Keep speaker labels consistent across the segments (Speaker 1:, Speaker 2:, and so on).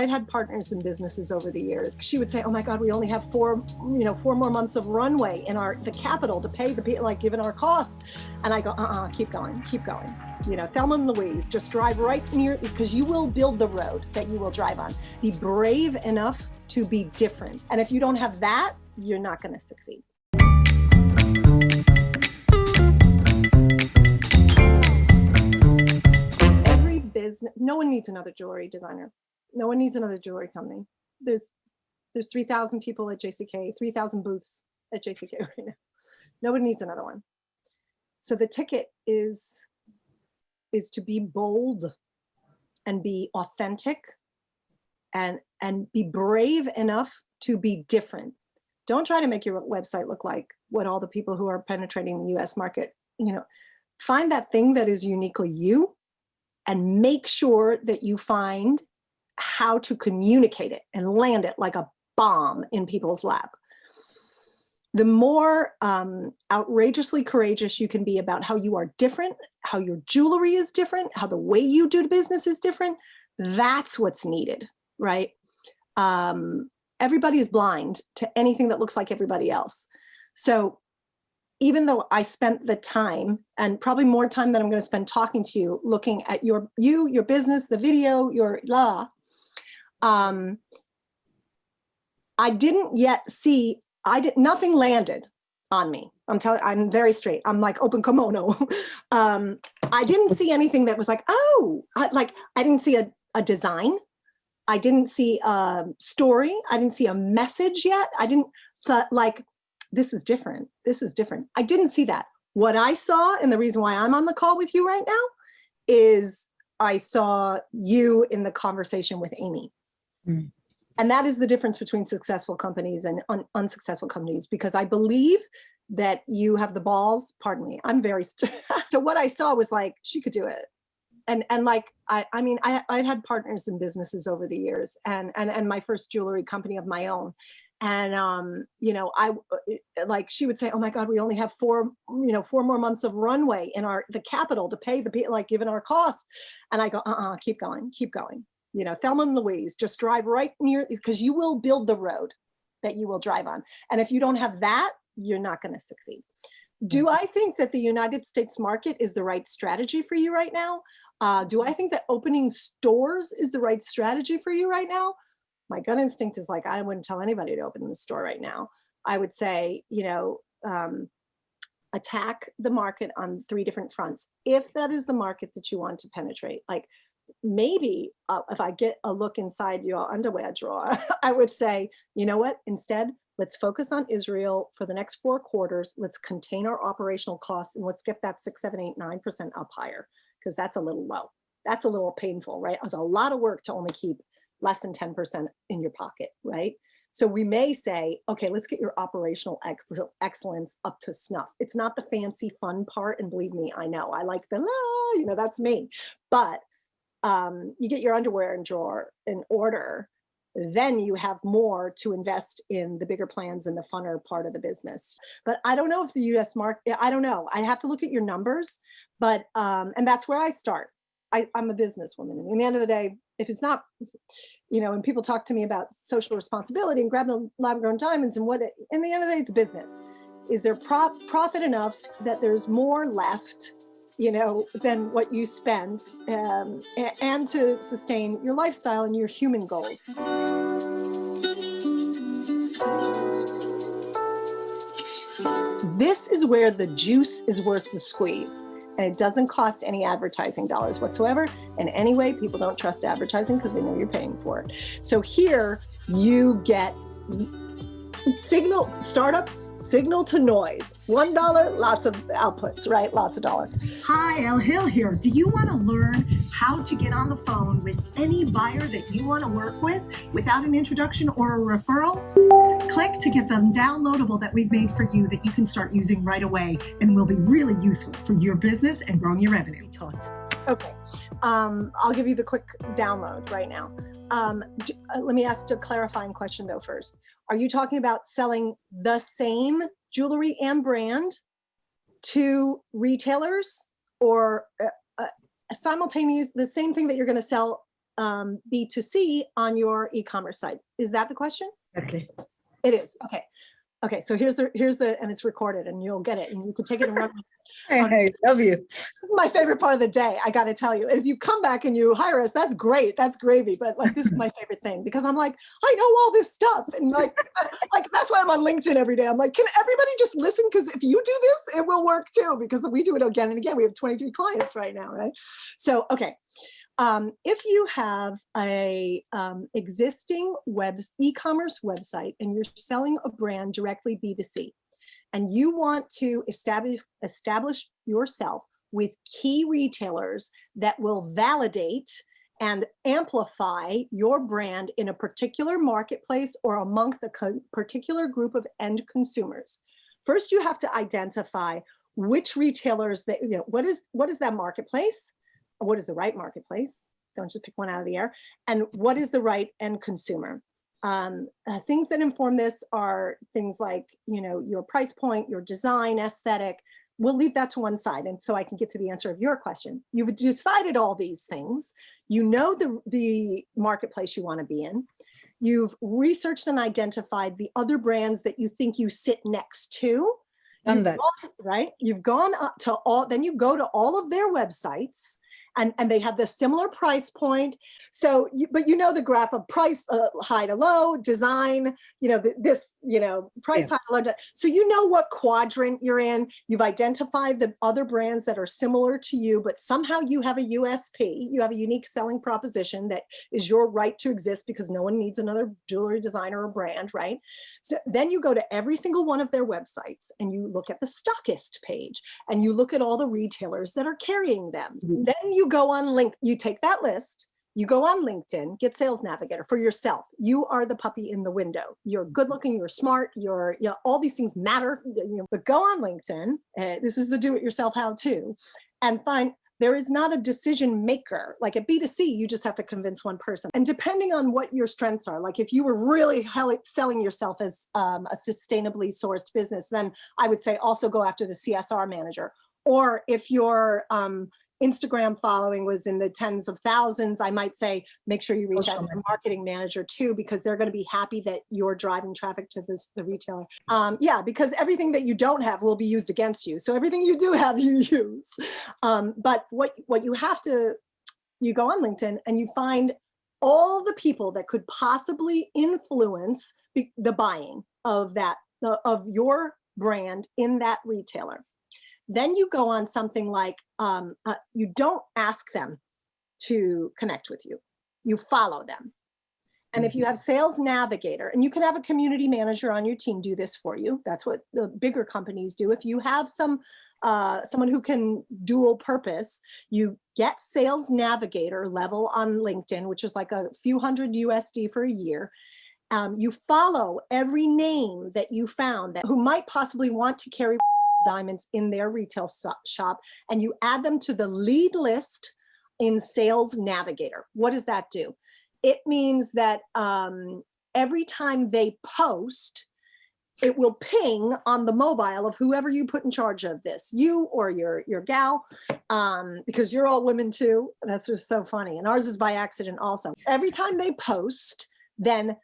Speaker 1: I've had partners in businesses over the years. She would say, oh my God, we only have four more months of runway in the capital to pay the people, like given our costs. And I go, keep going. Thelma and Louise, just drive right near, because you will build the road that you will drive on. Be brave enough to be different. And if you don't have that, you're not going to succeed. No one needs another jewelry designer. No one needs another jewelry company. There's 3,000 people at JCK, 3,000 booths at JCK right now. No one needs another one. So the ticket is to be bold and be authentic and be brave enough to be different. Don't try to make your website look like what all the people who are penetrating the US market, find that thing that is uniquely you, and make sure that you find how to communicate it and land it like a bomb in people's lap. The more outrageously courageous you can be about how you are different, how your jewelry is different, how the way you do business is different, that's what's needed, right? Everybody is blind to anything that looks like everybody else. So even though I spent the time, and probably more time than I'm going to spend talking to you, looking at your business, the video, I didn't yet see, nothing landed on me. I'm very straight. I'm like open kimono. I didn't see anything that was like, I didn't see a design. I didn't see a story. I didn't see a message yet. I didn't like, this is different. This is different. I didn't see that. What I saw, and the reason why I'm on the call with you right now, is I saw you in the conversation with Amy. Mm. And that is the difference between successful companies and unsuccessful companies, because I believe that you have the balls, pardon me, I'm very, so what I saw was like, she could do it. And like, I've had partners in businesses over the years, and my first jewelry company of my own. And, she would say, oh my God, we only have four more months of runway in the capital to pay the people, like given our costs. And I go, keep going. Thelma and Louise, just drive right near, because you will build the road that you will drive on. And if you don't have that, you're not going to succeed. Do I think that the United States market is the right strategy for you right now? Do I think that opening stores is the right strategy for you right now? My gut instinct is like, I wouldn't tell anybody to open the store right now. I would say, attack the market on 3 different fronts. If that is the market that you want to penetrate, like maybe if I get a look inside your underwear drawer, I would say, you know what, instead, let's focus on Israel for the next 4 quarters. Let's contain our operational costs, and let's get that 6, 7, 8, 9% up higher, because that's a little low. That's a little painful, right? It's a lot of work to only keep less than 10% in your pocket, right? So we may say, okay, let's get your operational excellence up to snuff. It's not the fancy fun part, and believe me, I know, I like the, that's me. But you get your underwear and drawer in order, then you have more to invest in the bigger plans and the funner part of the business. But I don't know if the US market, I don't know. I have to look at your numbers, but, and that's where I start. I'm a businesswoman. And at the end of the day, if it's not, and people talk to me about social responsibility and grabbing the lab-grown diamonds and in the end of the day, it's business. Is there profit enough that there's more left, than what you spent, and to sustain your lifestyle and your human goals? This is where the juice is worth the squeeze. And it doesn't cost any advertising dollars whatsoever. And anyway, people don't trust advertising because they know you're paying for it. So here you get startup signal to noise. $1, lots of outputs, right? Lots of dollars.
Speaker 2: Hi, Elle Hill here. Do you want to learn how to get on the phone with any buyer that you want to work with without an introduction or a referral? Click to get the downloadable that we've made for you that you can start using right away and will be really useful for your business and growing your revenue.
Speaker 1: Okay. I'll give you the quick download right now. Let me ask a clarifying question though first. Are you talking about selling the same jewelry and brand to retailers, or simultaneous, the same thing that you're going to sell B2C on your e-commerce site. Is that the question?
Speaker 3: Okay.
Speaker 1: It is. Okay. Okay, so here's the, and it's recorded and you'll get it and you can take it and run with it.
Speaker 3: I love you.
Speaker 1: This is my favorite part of the day, I got to tell you. And if you come back and you hire us, that's great. That's gravy. But like, this is my favorite thing because I'm like, I know all this stuff. And like that's why I'm on LinkedIn every day. I'm like, can everybody just listen? Because if you do this, it will work too, because we do it again and again. We have 23 clients right now, right? So, okay. If you have a existing e-commerce website and you're selling a brand directly B2C, and you want to establish yourself with key retailers that will validate and amplify your brand in a particular marketplace or amongst a particular group of end consumers, first you have to identify which retailers that, what is that marketplace? What is the right marketplace? Don't just pick one out of the air. And what is the right end consumer? Things that inform this are things like, your price point, your design, aesthetic. We'll leave that to one side. And so I can get to the answer of your question. You've decided all these things. You know the marketplace you want to be in. You've researched and identified the other brands that you think you sit next to.
Speaker 3: Done that.
Speaker 1: Right? You've gone up to then you go to all of their websites and they have the similar price point. So, but the graph of price, high to low, design, price high to low. So you know what quadrant you're in. You've identified the other brands that are similar to you, but somehow you have a USP. You have a unique selling proposition that is your right to exist because no one needs another jewelry designer or brand, right? So then you go to every single one of their websites and you look at the stockist page and you look at all the retailers that are carrying them.
Speaker 3: Mm-hmm.
Speaker 1: Then you go on LinkedIn, you take that list, you go on LinkedIn, get Sales Navigator for yourself. You are the puppy in the window. You're good looking, you're smart, all these things matter, but go on LinkedIn. This is the do-it-yourself how-to, and find there is not a decision maker. Like at B2C, you just have to convince one person. And depending on what your strengths are, like if you were really selling yourself as a sustainably sourced business, then I would say also go after the CSR manager. Or if your Instagram following was in the tens of thousands, I might say, make sure you reach out to the marketing manager too, because they're going to be happy that you're driving traffic to the retailer. Because everything that you don't have will be used against you. So everything you do have, you use. But what you have to, you go on LinkedIn and you find all the people that could possibly influence the buying of of your brand in that retailer. Then you go on something like, you don't ask them to connect with you. You follow them. And if you have Sales Navigator, and you can have a community manager on your team do this for you. That's what the bigger companies do. If you have someone who can dual purpose, you get Sales Navigator level on LinkedIn, which is like a few hundred USD for a year. You follow every name that you found who might possibly want to carry diamonds in their retail shop, and you add them to the lead list in Sales Navigator. What does that do? It means that every time they post, it will ping on the mobile of whoever you put in charge of this, you or your gal, because you're all women too. That's just so funny. And ours is by accident also. Every time they post, then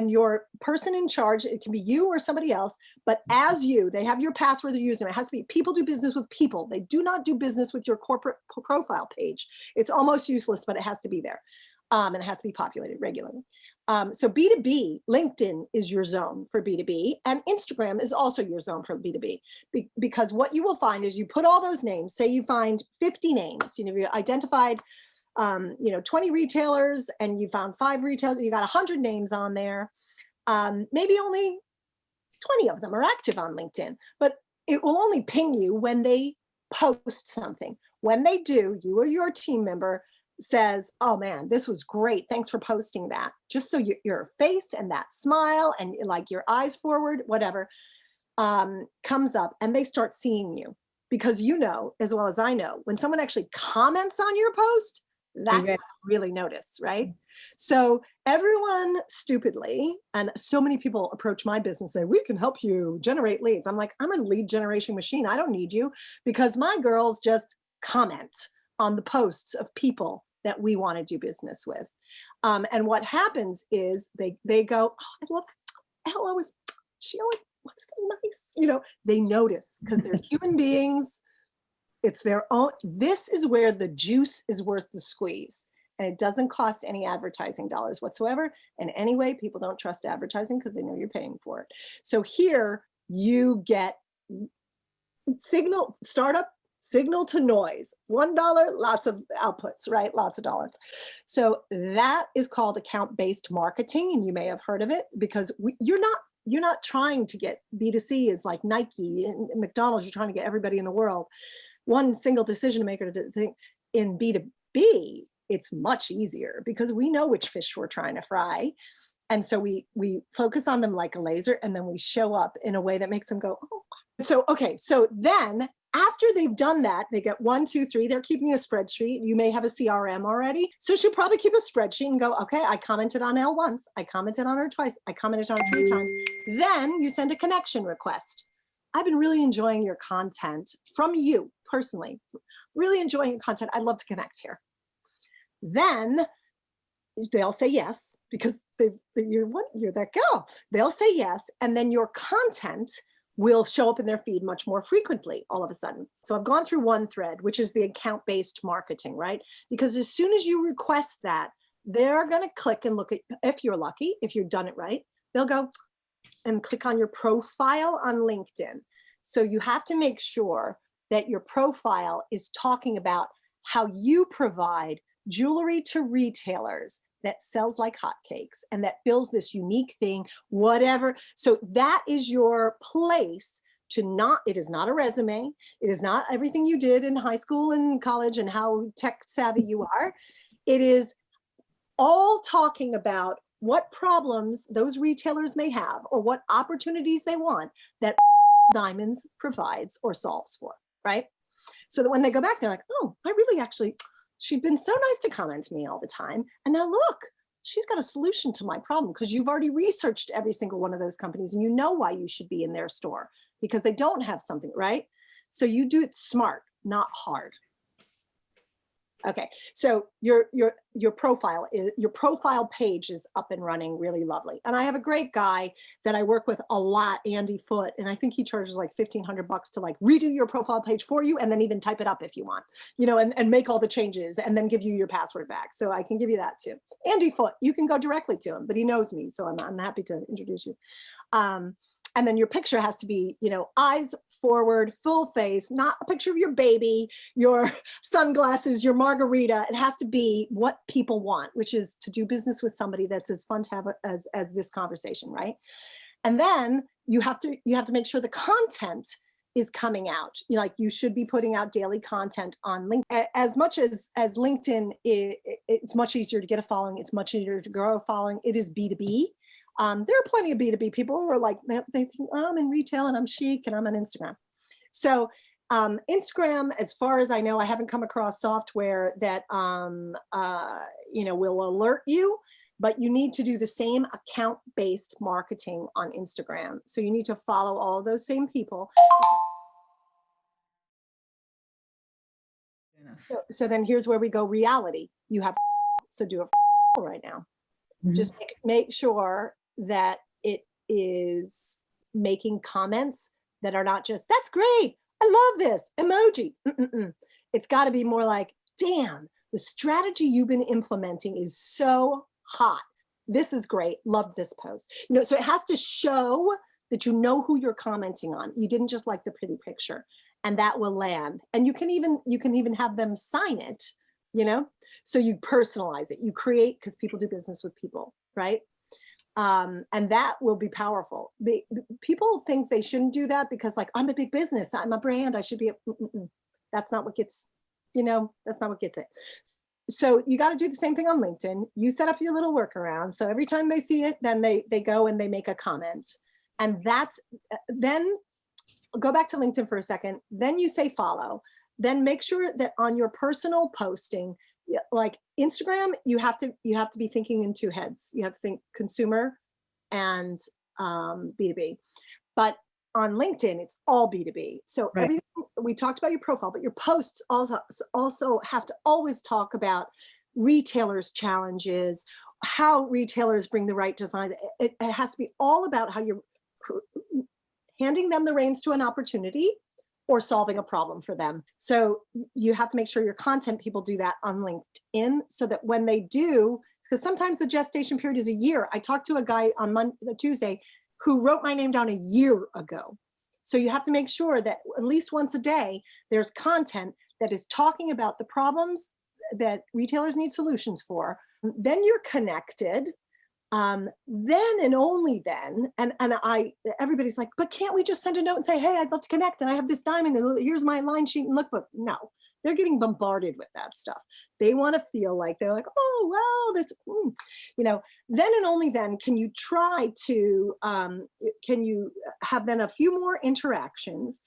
Speaker 1: your person in charge, it can be you or somebody else, but as you, they have your password they're using. It has to be, people do business with people. They do not do business with your corporate profile page. It's almost useless, but it has to be there. And it has to be populated regularly. So B2B, LinkedIn is your zone for B2B, and Instagram is also your zone for B2B. Because what you will find is you put all those names, say you find 50 names, you identified 20 retailers and you found 5 retailers, you got 100 names on there. Maybe only 20 of them are active on LinkedIn, but it will only ping you when they post something. When they do, you or your team member says, oh man, this was great. Thanks for posting that. Just so your face and that smile and like your eyes forward, whatever, comes up and they start seeing you. Because as well as I know, when someone actually comments on your post, that's what I really notice, right? So everyone stupidly, and so many people approach my business and say, we can help you generate leads. I'm like, I'm a lead generation machine. I don't need you, because my girls just comment on the posts of people that we want to do business with. And what happens is they go, oh, I love Ella was, she always looks so nice. You know, they notice because they're human beings. It's their own. This is where the juice is worth the squeeze. And it doesn't cost any advertising dollars whatsoever. And anyway, people don't trust advertising because they know you're paying for it. So here you get signal, startup, signal to noise, $1, lots of outputs, right? Lots of dollars. So that is called account-based marketing. And you may have heard of it because you're not trying to get B2C is like Nike and McDonald's. You're trying to get everybody in the world. One single decision maker to think. In B2B, it's much easier because we know which fish we're trying to fry. And so we focus on them like a laser, and then we show up in a way that makes them go, oh. So, okay. So then after they've done that, they get 1, 2, 3, they're keeping a spreadsheet. You may have a CRM already. So she'll probably keep a spreadsheet and go, okay, I commented on Elle once. I commented on her twice. I commented on her 3 times. Then you send a connection request. I've been really enjoying your content from you personally, really enjoying your content. I'd love to connect here. Then they'll say yes because you're that girl. They'll say yes. And then your content will show up in their feed much more frequently all of a sudden. So I've gone through one thread, which is the account-based marketing, right? Because as soon as you request that, they're going to click and look at, if you're lucky, if you've done it right, they'll go and click on your profile on LinkedIn. So you have to make sure that your profile is talking about how you provide jewelry to retailers that sells like hotcakes and that builds this unique thing, whatever. So that is your place to not, it is not a resume. It is not everything you did in high school and college and how tech savvy you are. It is all talking about what problems those retailers may have or what opportunities they want that Diamonds provides or solves for, right? So that when they go back, they're like, oh, I really actually, she'd been so nice to comment to me all the time. And now look, she's got a solution to my problem because you've already researched every single one of those companies and you know why you should be in their store because they don't have something, right? So you do it smart, not hard. Okay, so your profile page is up and running really lovely. And I have a great guy that I work with a lot, Andy Foote, and I think he charges like $1,500 to like redo your profile page for you and then even type it up if you want, you know, and make all the changes and then give you your password back. So I can give you that too. Andy Foote, you can go directly to him, but he knows me, so I'm happy to introduce you. And then your picture has to be, you know, eyes forward, full face, not a picture of your baby, your sunglasses, your margarita. It has to be what people want, which is to do business with somebody that's as fun to have as this conversation, right? And then you have to make sure the content is coming out. Like you should be putting out daily content on LinkedIn. As much as LinkedIn, it's much easier to get a following. It's much easier to grow a following. It is B2B. There are plenty of B2B people who are like, they think, oh, I'm in retail and I'm chic and I'm on Instagram. So Instagram, as far as I know, I haven't come across software that, you know, will alert you, but you need to do the same account-based marketing on Instagram. So you need to follow all those same people. So then here's where we go reality. You have, so do a right now. Mm-hmm. Just make sure that it is making comments that are not just, that's great, I love this, emoji. It's got to be more like, damn, the strategy you've been implementing is so hot. This is great, love this post. You know, so it has to show that you know who you're commenting on. You didn't just like the pretty picture, and that will land. And you can even have them sign it, you know? So you personalize it, you create, because people do business with people, right? And that will be powerful. People think they shouldn't do that because like, I'm a big business, I'm a brand, I should be, that's not what gets, you know, that's not what gets it. So you got to do the same thing on LinkedIn. You set up your little workaround. So every time they see it, then they go and they make a comment. And that's, then go back to LinkedIn for a second. Then you say follow. Then make sure that on your personal posting, like Instagram, you have to be thinking in two heads. You have to think consumer and B2B. But on LinkedIn, it's all B2B. So right. Everything we talked about your profile, but your posts also have to always talk about retailers' challenges, how retailers bring the right designs. It has to be all about how you're handing them the reins to an opportunity or solving a problem for them. So you have to make sure your content people do that on LinkedIn so that when they do, because sometimes the gestation period is a year. I talked to a guy on Tuesday who wrote my name down a year ago. So you have to make sure that at least once a day, there's content that is talking about the problems that retailers need solutions for. Then you're connected. Then and only then, and everybody's like, but can't we just send a note and say, hey, I'd love to connect and I have this diamond and here's my line sheet and lookbook? No, they're getting bombarded with that stuff. They want to feel like they're like, oh, well, this, then and only then can you try to, can you have then a few more interactions.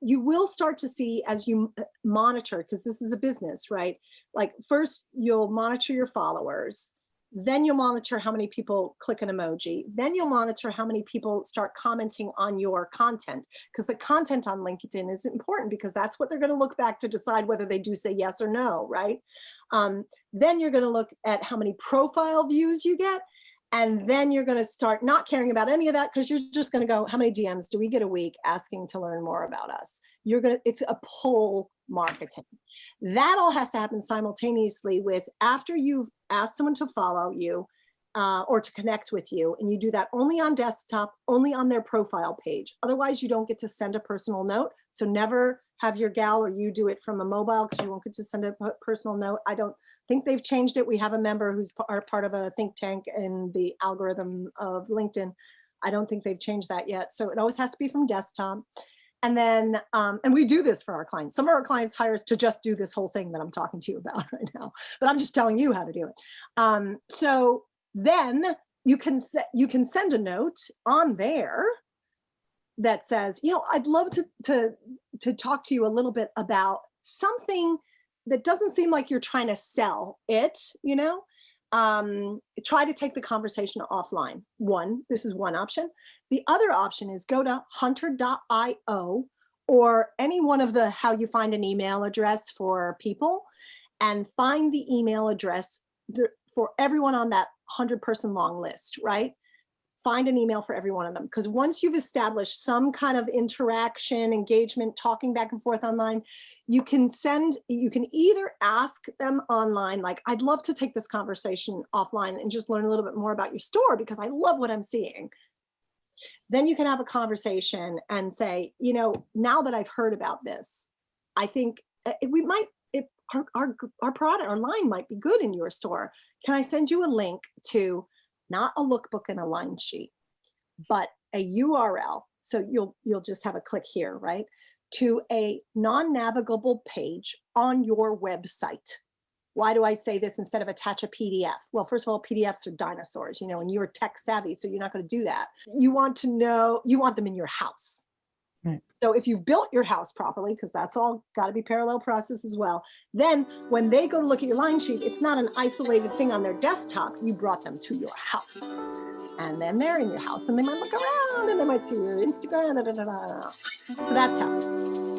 Speaker 1: You will start to see as you monitor, because this is a business, right? Like first you'll monitor your followers. Then you'll monitor how many people click an emoji. Then you'll monitor how many people start commenting on your content, because the content on LinkedIn is important because that's what they're going to look back to decide whether they do say yes or no, right? Then you're going to look at how many profile views you get. And then you're going to start not caring about any of that because you're just going to go, how many DMs do we get a week asking to learn more about us? It's a pull marketing. That all has to happen simultaneously with after you've asked someone to follow you or to connect with you. And you do that only on desktop, only on their profile page. Otherwise, you don't get to send a personal note. So never have your gal or you do it from a mobile because you won't get to send a personal note. I don't think they've changed it. We have a member who's part of a think tank in the algorithm of LinkedIn. I don't think they've changed that yet. So it always has to be from desktop. And then, and we do this for our clients. Some of our clients hire us to just do this whole thing that I'm talking to you about right now, but I'm just telling you how to do it. So then you can send a note on there that says, I'd love to talk to you a little bit about something that doesn't seem like you're trying to sell it, try to take the conversation offline. This is one option. The other option is go to hunter.io or any one of the how you find an email address for people and find the email address for everyone on that 100-person long list, right? Find an email for every one of them. Because once you've established some kind of interaction, engagement, talking back and forth online, you can either ask them online, like, I'd love to take this conversation offline and just learn a little bit more about your store because I love what I'm seeing. Then you can have a conversation and say, now that I've heard about this, I think our product, our line might be good in your store. Can I send you a link to not a lookbook and a line sheet, but a URL? So you'll just have a click here, right? To a non-navigable page on your website. Why do I say this instead of attach a PDF? Well, first of all, PDFs are dinosaurs, and you're tech savvy, so you're not going to do that. You want them in your house. Right. So if you've built your house properly, because that's all got to be parallel process as well, then when they go to look at your line sheet, it's not an isolated thing on their desktop. You brought them to your house. And then they're in your house and they might look around and they might see your Instagram. So that's how.